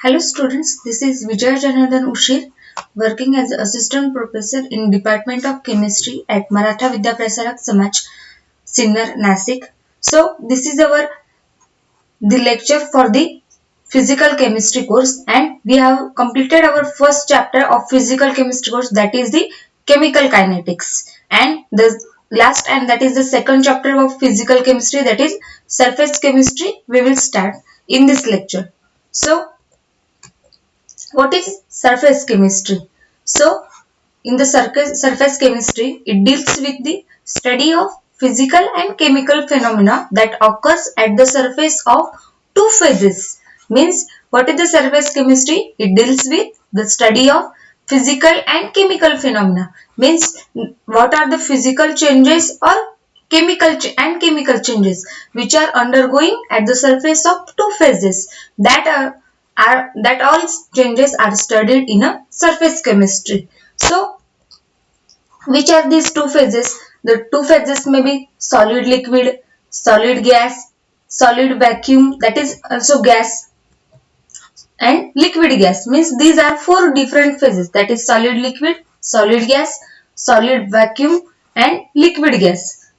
Hello students, this is Vijay Janardhan Ushir, working as Assistant Professor in Department of Chemistry at Maratha Vidya Prasarak Samaj, Sinnar, Nasik. So, this is the lecture for the Physical Chemistry course, and we have completed our first chapter of Physical Chemistry course, that is the Chemical Kinetics, and the last and that is the second chapter of Physical Chemistry, that is Surface Chemistry. We will start in this lecture. So, what is surface chemistry? So, in the surface chemistry, it deals with the study of physical and chemical phenomena that occurs at the surface of two phases. Means, what is the surface chemistry? It deals with the study of physical and chemical phenomena. Means, what are the physical changes or chemical changes which are undergoing at the surface of two phases that all changes are studied in a surface chemistry. So, which are these two phases? The two phases may be solid liquid, solid gas, solid vacuum, that is also gas, and liquid gas. Means these are four different phases, that is solid liquid, solid gas, solid vacuum, and liquid gas.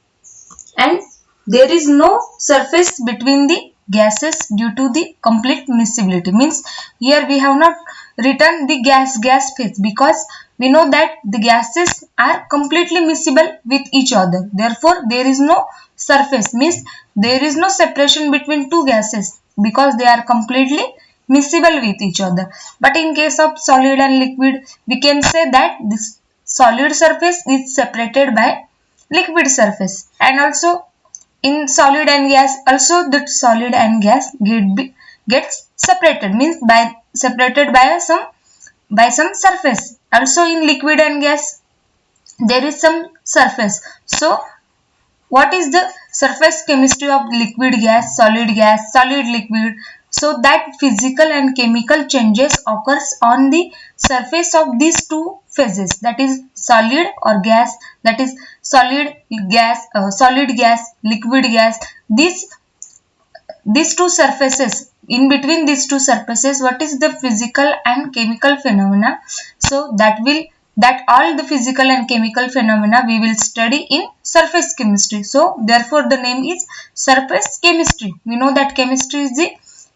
And there is no surface between the gases due to the complete miscibility. Means here we have not written the gas phase because we know that the gases are completely miscible with each other. Therefore, there is no surface. Means there is no separation between two gases because they are completely miscible with each other. But in case of solid and liquid, we can say that this solid surface is separated by liquid surface, and also in solid and gas also the solid and gas gets separated, means by separated by some surface. Also in liquid and gas there is some surface. So what is the surface chemistry of liquid gas, solid liquid? So that physical and chemical changes occurs on the surface of these two phases, that is solid or gas, that is solid gas, liquid gas. These two surfaces, in between these two surfaces, what is the physical and chemical phenomena? So that all the physical and chemical phenomena we will study in surface chemistry. So therefore the name is surface chemistry. We know that chemistry is the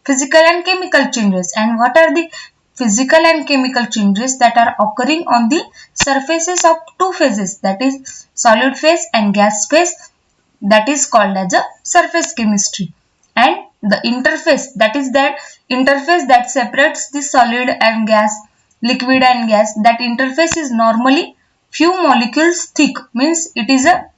physical and chemical changes, and what are the physical and chemical changes that are occurring on the surfaces of two phases, that is solid phase and gas phase, that is called as a surface chemistry. And the interface, that is that interface that separates the solid and gas, liquid and gas, that interface is normally few molecules thick. Means it is a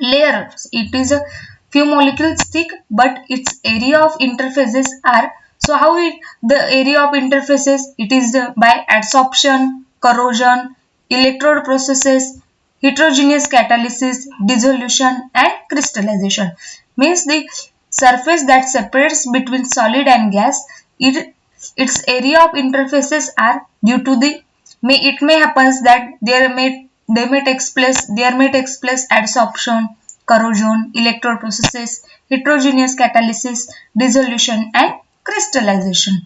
layer, it is a few molecules thick, but its area of interfaces are, so how it, the area of interfaces, it is by adsorption, corrosion, electrode processes, heterogeneous catalysis, dissolution, and crystallization. Means the surface that separates between solid and gas, its area of interfaces are due to the, it may happens that there may take place adsorption, corrosion, electrode processes, heterogeneous catalysis, dissolution, and crystallization.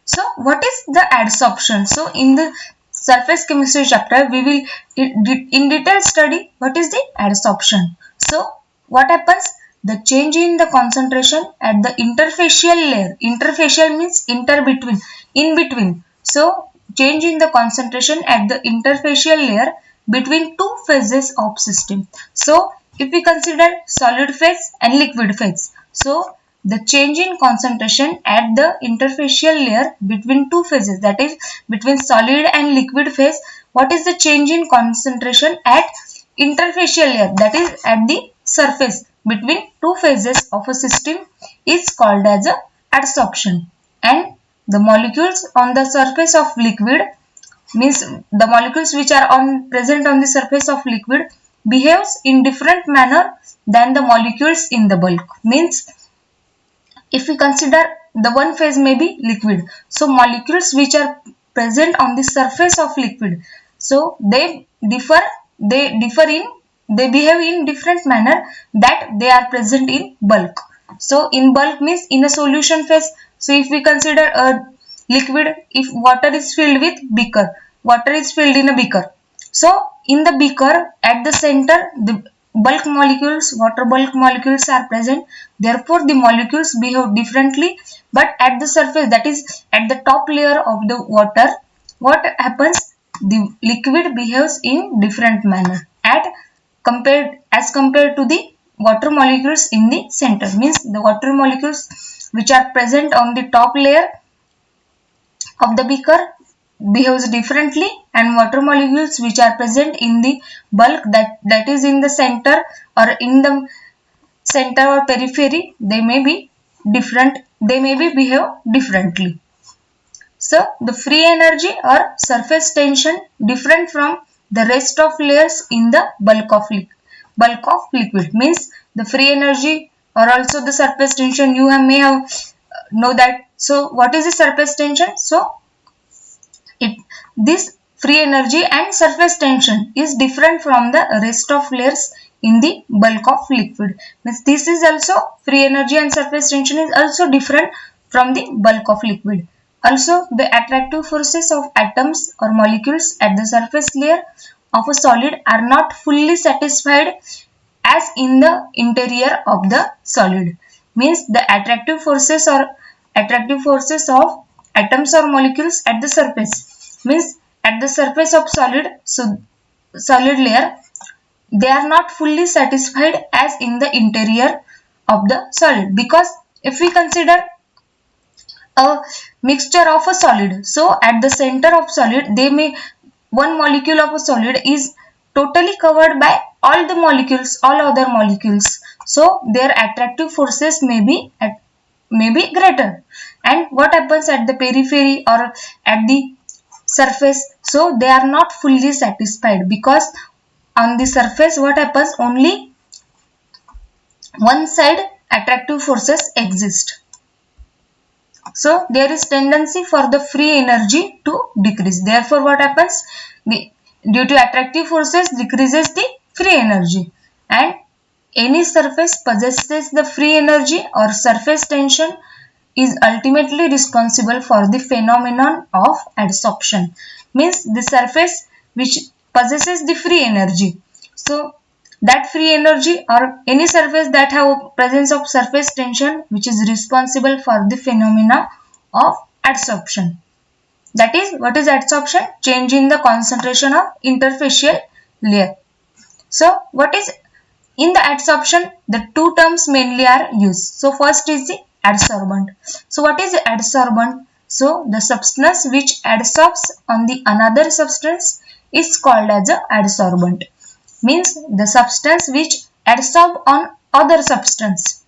So what is the adsorption? So in the surface chemistry chapter, we will in detail study what is the adsorption. So what happens? The change in the concentration at the interfacial layer. Interfacial means between, in between. So change in the concentration at the interfacial layer between two phases of system. So if we consider solid phase and liquid phase, so the change in concentration at the interfacial layer between two phases, that is between solid and liquid phase, what is the change in concentration at interfacial layer, that is at the surface between two phases of a system, is called as a adsorption. And the molecules on the surface of liquid, means the molecules which are present on the surface of liquid behaves in different manner than the molecules in the bulk. Means if we consider the one phase may be liquid, so molecules which are present on the surface of liquid, so they behave in different manner that they are present in bulk. So in bulk means in a solution phase. So if we consider a liquid, if water is filled with beaker, water is filled in a beaker. So in the beaker at the center, the bulk molecules, water bulk molecules are present. Therefore the molecules behave differently. But at the surface, that is at the top layer of the water, what happens? The liquid behaves in different manner at compared to the water molecules in the center. Means the water molecules which are present on the top layer of the beaker behaves differently, and water molecules which are present in the bulk, that is in the center or in the center or periphery, they may be different, they may be behave differently. So the free energy or surface tension different from the rest of layers in the bulk of liquid. Means the free energy or also the surface tension, you may have know that. So what is the surface tension? So this free energy and surface tension is different from the rest of layers in the bulk of liquid. Means this is also free energy and surface tension is also different from the bulk of liquid. Also, the attractive forces of atoms or molecules at the surface layer of a solid are not fully satisfied as in the interior of the solid. Means the attractive forces of atoms or molecules at the surface. Means at the surface of solid layer, they are not fully satisfied as in the interior of the solid, because if we consider a mixture of a solid, so at the center of solid, they may one molecule of a solid is totally covered by all the molecules, all other molecules, so their attractive forces may be greater. And what happens at the periphery or at the surface? So they are not fully satisfied, because on the surface what happens, only one side attractive forces exist. So there is tendency for the free energy to decrease. Therefore what happens? Due to attractive forces decreases the free energy, and any surface possesses the free energy or surface tension is ultimately responsible for the phenomenon of adsorption. Means the surface which possesses the free energy. So that free energy or any surface that have presence of surface tension which is responsible for the phenomena of adsorption. That is, what is adsorption? Change in the concentration of interfacial layer. So what is in the adsorption? The two terms mainly are used. So first is the adsorbent. So what is the adsorbent? So the substance which adsorbs on the another substance is called as a adsorbent. Means the substance which adsorb on other substance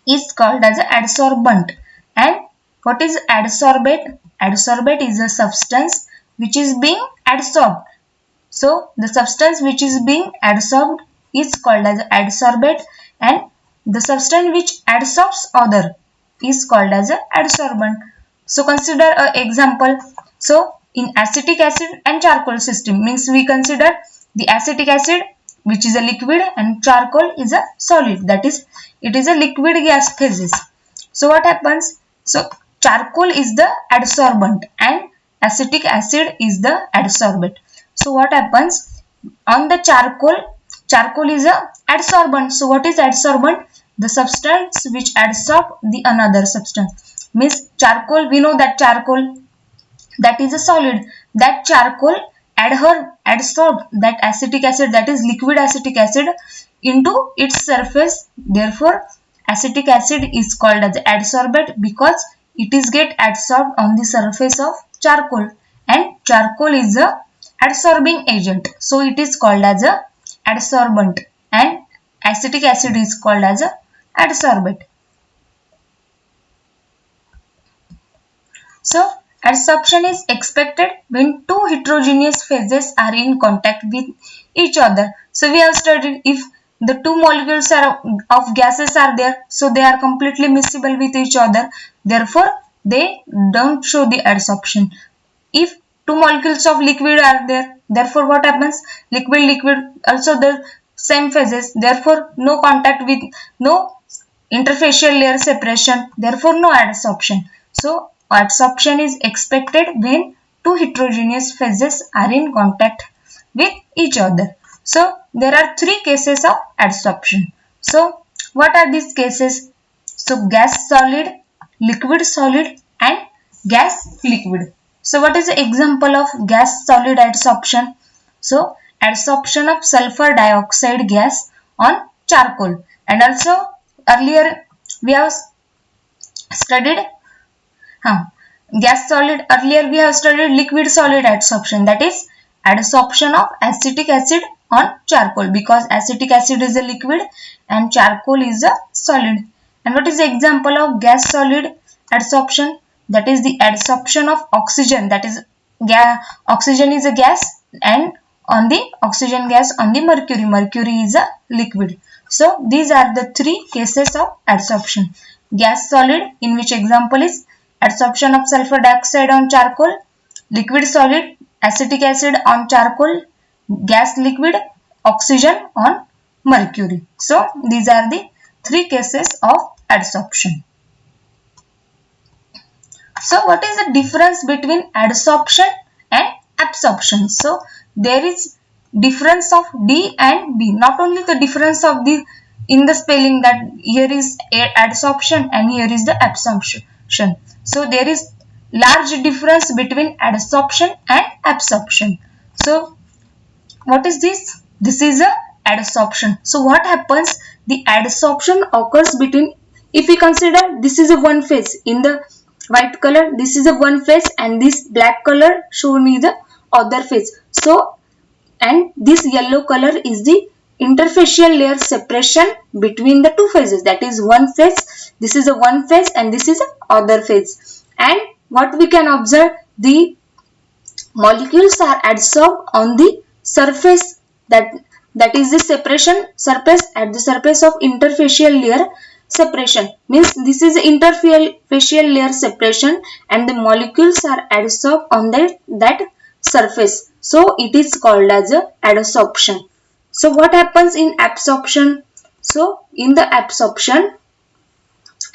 is called as a adsorbent. And what is adsorbate? Adsorbate is a substance which is being adsorbed. So the substance which is being adsorbed is called as adsorbate, and the substance which adsorbs other is called as adsorbent. So consider an example. So in acetic acid and charcoal system, means we consider the acetic acid which is a liquid and charcoal is a solid, that is it is a liquid gas phases. So what happens? So charcoal is the adsorbent and acetic acid is the adsorbate. So what happens on the charcoal? Charcoal is a adsorbent. So what is adsorbent? The substance which adsorb the another substance. Means charcoal, we know that charcoal, that is a solid. That charcoal adsorb that acetic acid, that is liquid acetic acid, into its surface. Therefore acetic acid is called as adsorbate, because it is get adsorbed on the surface of charcoal, and charcoal is a adsorbing agent, so it is called as a adsorbent, and acetic acid is called as a adsorbate. So adsorption is expected when two heterogeneous phases are in contact with each other. So we have studied, if the two molecules of gases are there, so they are completely miscible with each other, therefore they don't show the adsorption. If two molecules of liquid are there, therefore what happens? Liquid also the same phases, therefore no contact with, no interfacial layer separation, therefore no adsorption. So adsorption is expected when two heterogeneous phases are in contact with each other. So there are three cases of adsorption. So what are these cases? So gas solid, liquid solid and gas liquid. So what is the example of gas solid adsorption? So adsorption of sulfur dioxide gas on charcoal, and also earlier we have studied gas solid. Earlier we have studied liquid solid adsorption, that is adsorption of acetic acid on charcoal, because acetic acid is a liquid and charcoal is a solid. And what is the example of gas solid adsorption? That is the adsorption of oxygen, that is oxygen is a gas, and on the oxygen gas on the mercury is a liquid. So these are the three cases of adsorption. Gas solid, in which example is adsorption of sulfur dioxide on charcoal, liquid solid, acetic acid on charcoal, gas liquid, oxygen on mercury. So these are the three cases of adsorption. So what is the difference between adsorption and absorption? So there is difference of D and B. Not only the difference of the in the spelling, that here is adsorption and here is the absorption. So there is large difference between adsorption and absorption. So what is this? This is a adsorption. So what happens? The adsorption occurs between, if we consider this is a one phase in the white color, this is a one phase, and this black color shown is the other phase. So and this yellow color is the interfacial layer separation between the two phases, that is one phase, this is a one phase and this is a other phase. And what we can observe, the molecules are adsorbed on the surface, that is the separation surface, at the surface of interfacial layer separation, means this is interfacial layer separation and the molecules are adsorbed on that surface. So it is called as a adsorption. So what happens in absorption? So in the absorption,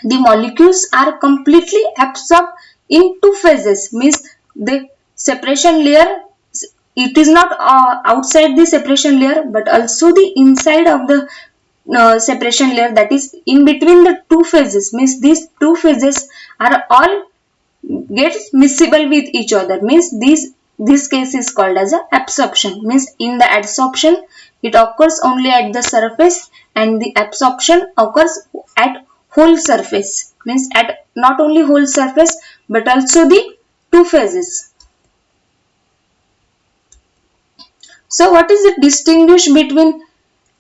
the molecules are completely absorbed in two phases, means the separation layer, it is not outside the separation layer but also the inside of the separation layer, that is in between the two phases, means these two phases are all gets miscible with each other, means this case is called as a absorption. Means in the adsorption it occurs only at the surface and the absorption occurs at whole surface, means at not only whole surface but also the two phases. So what is the distinguish between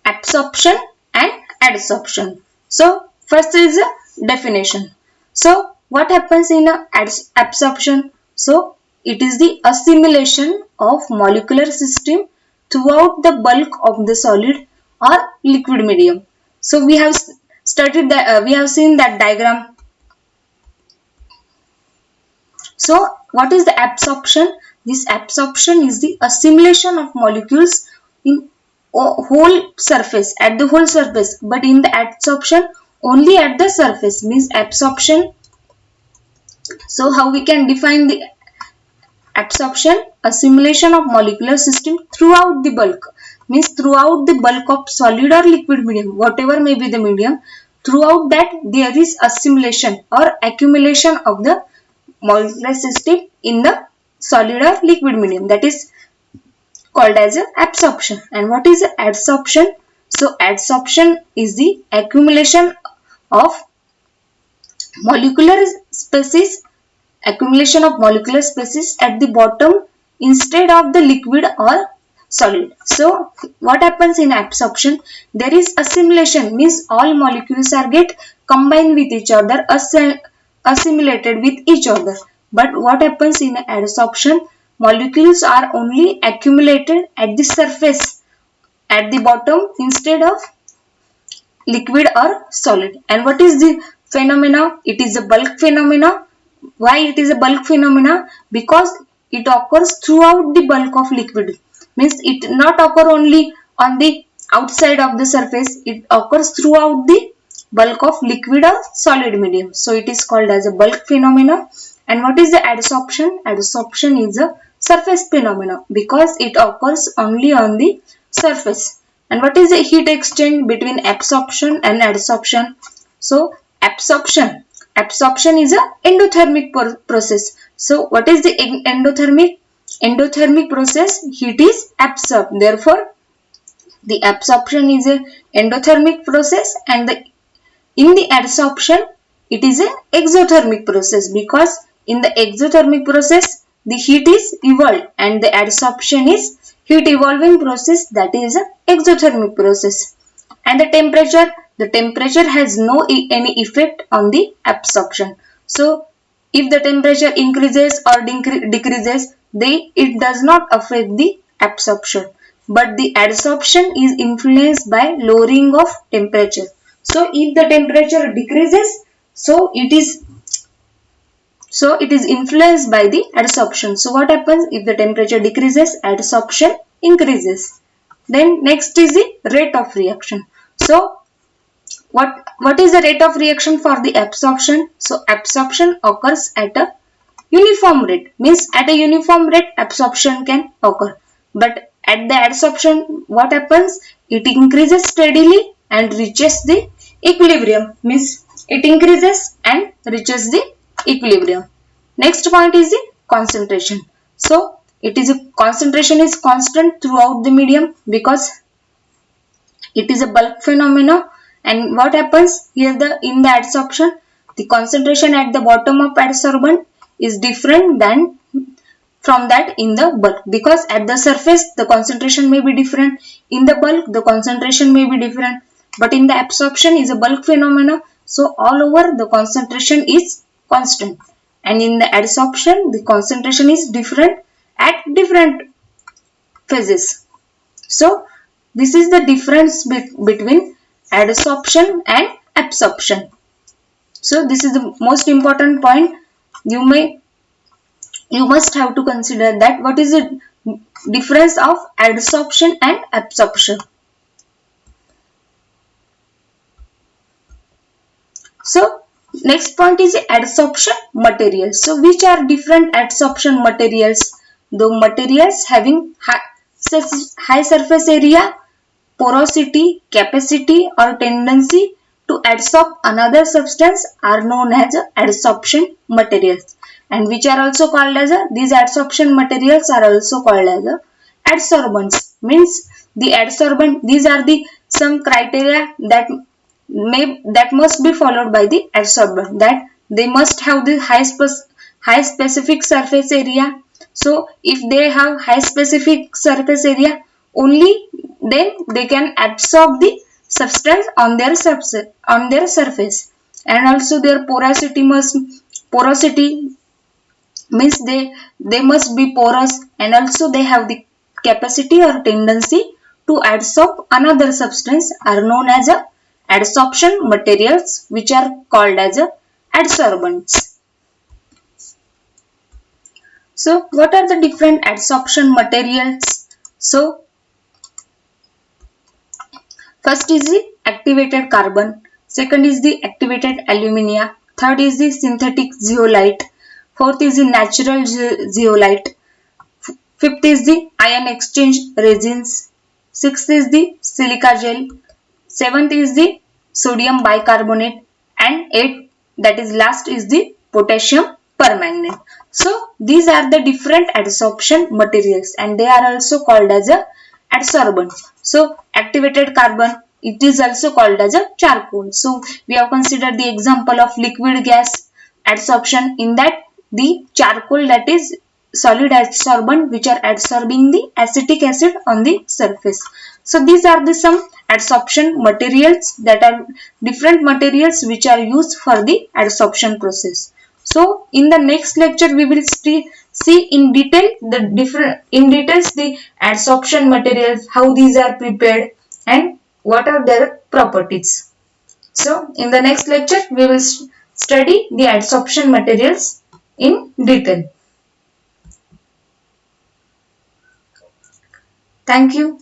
absorption and adsorption? So first is a definition. So what happens in a absorption? So it is the assimilation of molecular system throughout the bulk of the solid or liquid medium. So we have studied that, we have seen that diagram. So what is the absorption? This absorption is the assimilation of molecules in whole surface, at the whole surface, but in the adsorption only at the surface, means absorption. So how we can define the absorption? Assimilation of molecular system throughout the bulk, means throughout the bulk of solid or liquid medium, whatever may be the medium, throughout that there is assimilation or accumulation of the molecular system in the solid or liquid medium, that is called as a absorption. And what is adsorption? So adsorption is the accumulation of molecular species, accumulation of molecular species at the bottom instead of the liquid or solid. So what happens in absorption? There is assimilation, means all molecules are get combined with each other, assimilated with each other. But what happens in adsorption? Molecules are only accumulated at the surface, at the bottom instead of liquid or solid. And what is the phenomena? It is a bulk phenomena. Why it is a bulk phenomena? Because it occurs throughout the bulk of liquid. Means it not occur only on the outside of the surface, it occurs throughout the bulk of liquid or solid medium. So it is called as a bulk phenomena. And what is the adsorption? Adsorption is a surface phenomena because it occurs only on the surface. And what is the heat exchange between absorption and adsorption? So absorption is a endothermic process. So what is the endothermic? Endothermic process, heat is absorbed. Therefore, the absorption is a endothermic process, and in the adsorption it is an exothermic process because in the exothermic process the heat is evolved and the adsorption is heat evolving process, that is an exothermic process. And the temperature has no any effect on the absorption. So if the temperature increases or decreases, it does not affect the absorption, but the adsorption is influenced by lowering of temperature. So if the temperature decreases, so it is influenced by the adsorption. So what happens if the temperature decreases? Adsorption increases. Then next is the rate of reaction. So what is the rate of reaction for the absorption? So absorption occurs at a uniform rate, means at a uniform rate absorption can occur. But at the adsorption, what happens? It increases steadily and reaches the equilibrium, means it increases and reaches the equilibrium. Next point is the concentration. So concentration is constant throughout the medium because it is a bulk phenomena. And what happens here, in the adsorption, the concentration at the bottom of adsorbent is different than from that in the bulk, because at the surface the concentration may be different, in the bulk the concentration may be different, but in the absorption is a bulk phenomena, so all over the concentration is constant, and in the adsorption the concentration is different at different phases. So this is the difference between adsorption and absorption. So this is the most important point. You must have to consider that what is the difference of adsorption and absorption. So next point is adsorption materials. So which are different adsorption materials? The materials having high surface area, porosity, capacity or tendency to adsorb another substance are known as adsorption materials, and which are also called as these adsorption materials are also called as adsorbents. Means the adsorbent, these are the some criteria that must be followed by the adsorbent, that they must have the high specific surface area. So if they have high specific surface area, only then they can absorb the substance on their surface, and also their porosity means they must be porous, and also they have the capacity or tendency to adsorb another substance are known as adsorption materials, which are called as adsorbents. So what are the different adsorption materials? So first is the activated carbon, second is the activated alumina, third is the synthetic zeolite, fourth is the natural zeolite, fifth is the ion exchange resins, sixth is the silica gel, seventh is the sodium bicarbonate, and eighth, that is last, is the potassium permanganate. So these are the different adsorption materials, and they are also called as adsorbents. So activated carbon, it is also called as a charcoal. So we have considered the example of liquid gas adsorption. In that, the charcoal, that is solid adsorbent, which are adsorbing the acetic acid on the surface. So these are the some adsorption materials, that are different materials which are used for the adsorption process. So in the next lecture we will see in detail the adsorption materials, how these are prepared and what are their properties. So in the next lecture we will study the adsorption materials in detail. Thank you.